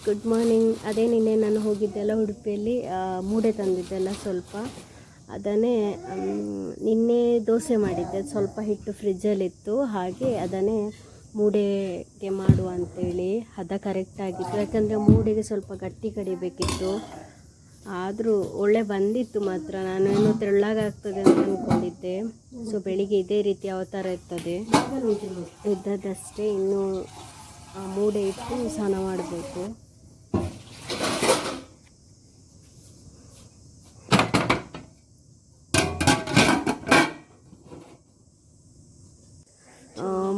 Good morning. ಅದೇ ನಿನ್ನೆ ನಾನು ಹೋಗಿದ್ದೆಲ್ಲ ಉಡುಪಿಯಲ್ಲಿ ಮೂಡೆ ತಂದಿದ್ದೆಲ್ಲ ಸ್ವಲ್ಪ, ಅದನ್ನೇ ನಿನ್ನೆ ದೋಸೆ ಮಾಡಿದ್ದೆ. ಸ್ವಲ್ಪ ಹಿಟ್ಟು ಫ್ರಿಜ್ಜಲ್ಲಿತ್ತು, ಹಾಗೆ ಅದನ್ನೇ ಮೂಡೆಗೆ ಮಾಡುವ ಅಂತೇಳಿ ಹದ ಕರೆಕ್ಟಾಗಿತ್ತು. ಯಾಕಂದರೆ ಮೂಡೆಗೆ ಸ್ವಲ್ಪ ಗಟ್ಟಿ ಕಡಿಬೇಕಿತ್ತು. ಆದರೂ ಒಳ್ಳೆ ಬಂದಿತ್ತು ಮಾತ್ರ. ನಾನೇನು ತೆಳ್ಳಗಾಗ್ತದೆ ಅಂತ ಅಂದ್ಕೊಂಡಿದ್ದೆ. ಸೊ ಬೆಳಿಗ್ಗೆ ಇದೇ ರೀತಿ ಯಾವ ಥರ ಇರ್ತದೆ ಇದ್ದದ್ದಷ್ಟೇ. ಇನ್ನು ಮೂಡೆ ಇಟ್ಟು ಸ್ನಾನ ಮಾಡಬೇಕು.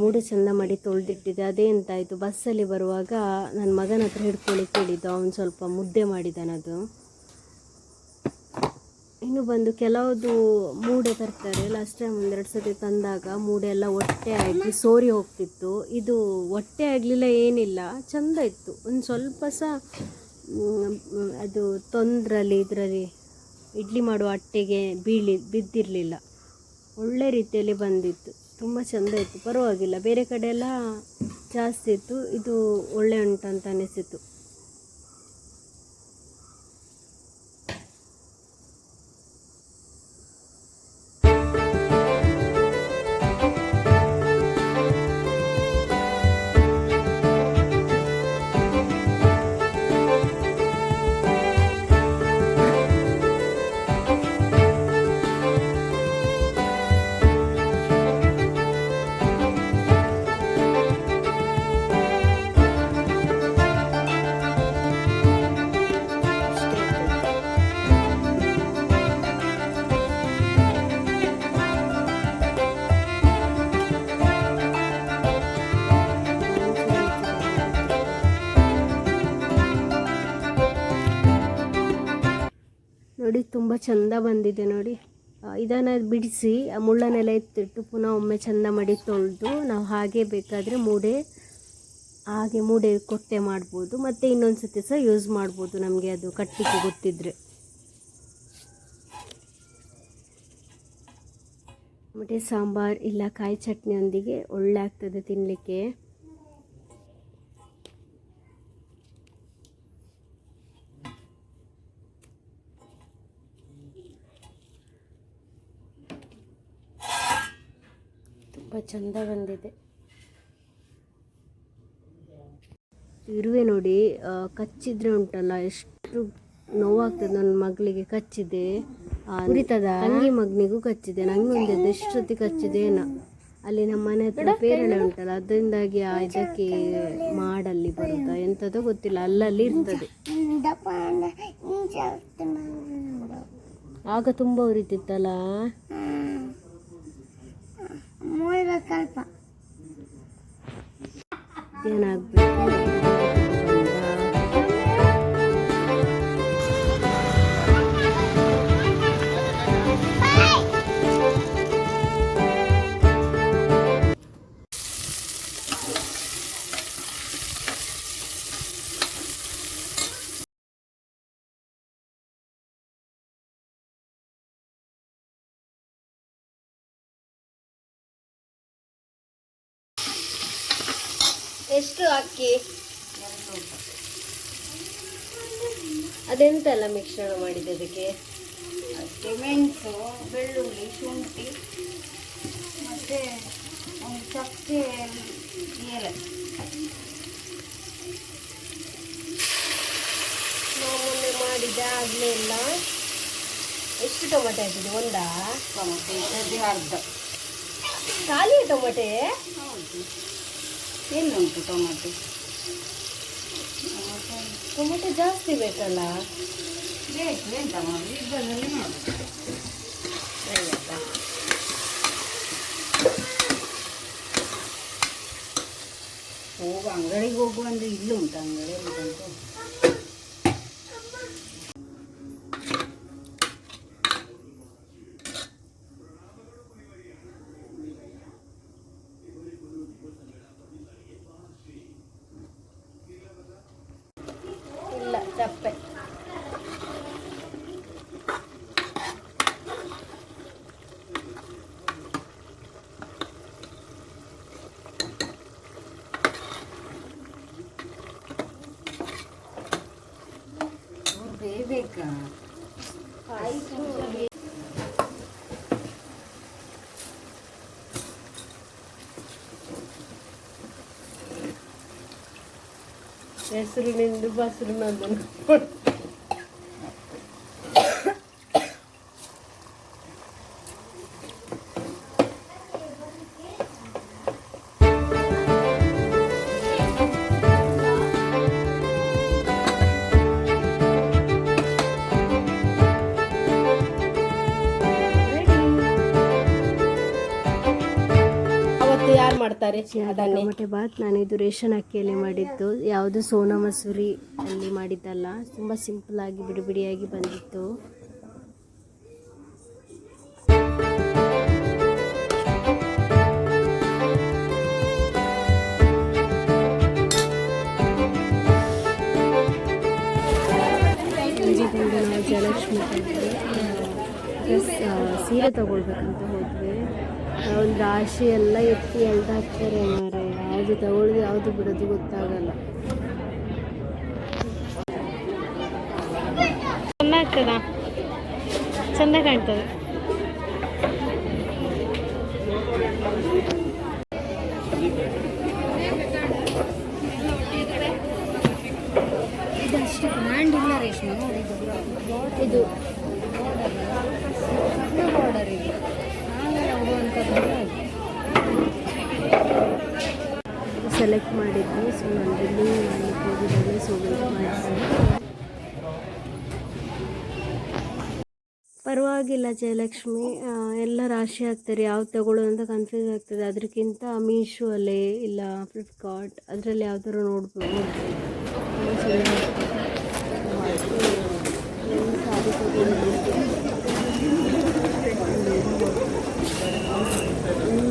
ಮೂಡೆ ಚೆಂದ ಮಾಡಿ ತೊಳೆದಿಟ್ಟಿದ್ದೆ. ಅದೇ ಎಂತಾಯಿತು, ಬಸ್ಸಲ್ಲಿ ಬರುವಾಗ ನನ್ನ ಮಗನ ಹತ್ರ ಹಿಡ್ಕೊಳ್ಳಿ ಕೇಳಿದ್ದು. ಅವನು ಸ್ವಲ್ಪ ಮುದ್ದೆ ಮಾಡಿದ್ದಾನದು. ಇನ್ನು ಬಂದು ಕೆಲವುದು ಮೂಡೆ ತರ್ತಾರೆ. ಲಾಸ್ಟ್ ಟೈಮ್ 1-2 ಸತಿ ತಂದಾಗ ಮೂಡೆ ಎಲ್ಲ ಹೊಟ್ಟೆ ಆಗಿ ಸೋರಿ ಹೋಗ್ತಿತ್ತು. ಇದು ಹೊಟ್ಟೆ ಆಗಲಿಲ್ಲ, ಏನಿಲ್ಲ, ಚೆಂದ ಇತ್ತು. ಒಂದು ಸ್ವಲ್ಪ ಸಹ ಅದು ಇದರಲ್ಲಿ ಇಡ್ಲಿ ಮಾಡುವ ಅಟ್ಟೆಗೆ ಬಿದ್ದಿರಲಿಲ್ಲ. ಒಳ್ಳೆ ರೀತಿಯಲ್ಲಿ ಬಂದಿತ್ತು, ತುಂಬ ಚೆಂದ ಇತ್ತು, ಪರವಾಗಿಲ್ಲ. ಬೇರೆ ಕಡೆ ಎಲ್ಲ ಜಾಸ್ತಿ ಇತ್ತು, ಇದು ಒಳ್ಳೆ ಉಂಟಂತ ಅನಿಸಿತು. ನೋಡಿ, ತುಂಬ ಚೆಂದ ಬಂದಿದೆ ನೋಡಿ. ಇದನ್ನು ಬಿಡಿಸಿ ಆ ಮುಳ್ಳನ್ನೆಲ್ಲ ಎತ್ತಿಟ್ಟು ಪುನಃ ಒಮ್ಮೆ ಚೆಂದ ಮಾಡಿ ತೊಳೆದು ನಾವು ಹಾಗೆ ಬೇಕಾದರೆ ಮೂಡೆ ಕೊಟ್ಟೆ ಮಾಡ್ಬೋದು. ಮತ್ತು ಇನ್ನೊಂದು ಸತಿ ಸಹ ಯೂಸ್ ಮಾಡ್ಬೋದು, ನಮಗೆ ಅದು ಕಟ್ಟಲಿಕ್ಕೆ ಗೊತ್ತಿದ್ದರೆ. ಟೊಮೆಟೆ ಸಾಂಬಾರು ಇಲ್ಲ ಕಾಯಿ ಚಟ್ನಿಯೊಂದಿಗೆ ಒಳ್ಳೆ ಆಗ್ತದೆ ತಿನ್ನಲಿಕ್ಕೆ. ತುಂಬ ಚೆಂದ ಬಂದಿದೆ. ಇರುವೆ ನೋಡಿ, ಕಚ್ಚಿದ್ರೆ ಉಂಟಲ್ಲ ಎಷ್ಟು ನೋವಾಗ್ತದೆ. ನನ್ನ ಮಗಳಿಗೆ ಕಚ್ಚಿದೆ, ಉರಿತದ. ತಂಗಿ ಮಗನಿಗೂ ಕಚ್ಚಿದೆ, ನನಗೆ ಒಂದಿದ್ದು ಎಷ್ಟೊತ್ತಿ ಕಚ್ಚಿದೆ ಏನೋ. ಅಲ್ಲಿ ನಮ್ಮ ಮನೆ ಹತ್ರ ಪೇರಳೆ ಉಂಟಲ್ಲ, ಅದರಿಂದಾಗಿ ಇದಕ್ಕೆ ಮಾಡಲ್ಲಿ ಬರುತ್ತಾ ಎಂಥದೋ ಗೊತ್ತಿಲ್ಲ, ಅಲ್ಲಲ್ಲಿ ಇರ್ತದೆ. ಆಗ ತುಂಬ ಉರಿತಿತ್ತಲ್ಲ. ಏನಾಗಬೇಕು ಎಷ್ಟು ಅಕ್ಕಿ, ಅದೆಂತೆಲ್ಲ ಮಿಶ್ರಣ ಮಾಡಿದೆ ಅದಕ್ಕೆ? ಮೆಣಸು, ಬೆಳ್ಳುಳ್ಳಿ, ಶುಂಠಿ, ಮತ್ತು ಒಂದು ಚಕ್ಕೆ, ಏಲಕ್ಕಿ. ನಾವು ಮೊನ್ನೆ ಮಾಡಿದ್ದೆ ಆಗಲಿಲ್ಲ. ಎಷ್ಟು ಟೊಮೆಟೊ ಹಾಕಿದೆ? ಒಂದಾ ಟೊಮೆಟೊ ಇದ್ದದ್ದು ಅರ್ಧ. ಖಾಲಿ ಟೊಮೆಟೆ? ಹೌದು. ಎಲ್ಲುಂಟು ಟೊಮೆಟೊ? ಟೊಮೆಟೊ ಜಾಸ್ತಿ ಬೇಕಲ್ಲ? ಬೇಕು, ಎಂತ ಮಾಡಿ ಇಬ್ಬರಲ್ಲಿ ಮಾಡಿ. ಅಂಗಡಿಗೆ ಹೋಗುವ ಅಂದರೆ ಇಲ್ಲೂ ಉಂಟು, ಅಂಗಡಿ ಉಂಟು. ಇಲ್ಲ ಚಪ್ಪೆ. ಹೆಸರು ನಿಂದು ಬಸರು ನಂದು. ಅವತ್ತು ಯಾರು ಮಾಡ್ತಾರೆ ಅದನ್ನೇ? ಟೊಮೆಟೊ ಬಾತ್ ನಾನಿದು ರೇಷನ್ ಅಕ್ಕಿಯಲ್ಲಿ ಮಾಡಿದ್ದು, ಯಾವುದು ಸೋನಾ ಮಸೂರಿ ಅಲ್ಲಿ ಮಾಡಿದ್ದಲ್ಲ. ತುಂಬ ಸಿಂಪಲ್ ಆಗಿ ಬಿಡಿ ಬಿಡಿಯಾಗಿ ಬಂದಿತ್ತು. ಸಂಜೆ ಬಂದು ನಾವು ಜಯಲಕ್ಷ್ಮಿ ಸೀರೆ ತಗೊಳ್ಬೇಕಂತ ಹೋದ್ವಿ. ಒಂದು ರಾಶಿ ಎಲ್ಲ ಎತ್ತಿ ಎಳ್ದಾಕ್ತಾರೆ ಮಾರೆ, ಯಾವುದು ತಗೊಳ್ಳೋದು ಯಾವುದು ಬಿಡೋದು ಗೊತ್ತಾಗಲ್ಲ. ಚೆಂದ ಆಗ್ತದ, ಚೆಂದ ಕಾಣ್ತದೆ. ಇದಷ್ಟು ಬ್ರ್ಯಾಂಡ್ ಇಲ್ಲ ರೇಷ್ಮೆ. ಇದು ಬಾರ್ಡರ್ ಇದೆ, ಆಮೇಲೆ ಹೋಗುವಂಥದ್ದು ಸೆಲೆಕ್ಟ್ ಮಾಡಿದ್ವಿ. ಸೊ ನಾನು ಬಿಲ್ಲಿಂಗ್ ಮಾಡಲಿಕ್ಕೆ ಹೋಗಿದ್ದಾನೆ. ಸೊ ವೇಟ್ ಮಾಡ್ತಾರೆ. ಪರವಾಗಿಲ್ಲ ಜಯಲಕ್ಷ್ಮಿ, ಎಲ್ಲ ರಾಶಿ ಹಾಕ್ತಾರೆ, ಯಾವ್ದು ತಗೊಳ್ಳೋದು ಅಂತ ಕನ್ಫ್ಯೂಸ್ ಆಗ್ತದೆ. ಅದಕ್ಕಿಂತ ಮೀಶೋ ಅಲ್ಲೇ ಇಲ್ಲ ಫ್ಲಿಪ್ಕಾರ್ಟ್ ಅದರಲ್ಲಿ ಯಾವ ಥರ ನೋಡ್ಬೋದು. ಸಾರಿ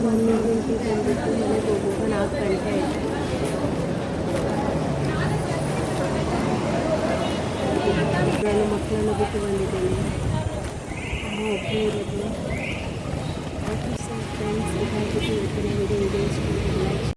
ತಗೊಂಡು 1 ಗಂಟೆ ಬಂದಿದ್ದು ಮನೆಗೆ ಹೋಗುವಾಗ 4 ಗಂಟೆ ಆಯಿತು. ನಾನು ಮಕ್ಕಳನ್ನು ಬಿಟ್ಟು ಬಂದಿದ್ದೇನೆ, ಒಬ್ಬರು ಇರೋದು. ಫ್ರೆಂಡ್ಸ್, ಇದಾಗಿದ್ದು ಇವತ್ತಿನ ವಿಡಿಯೋ ಇಷ್ಟ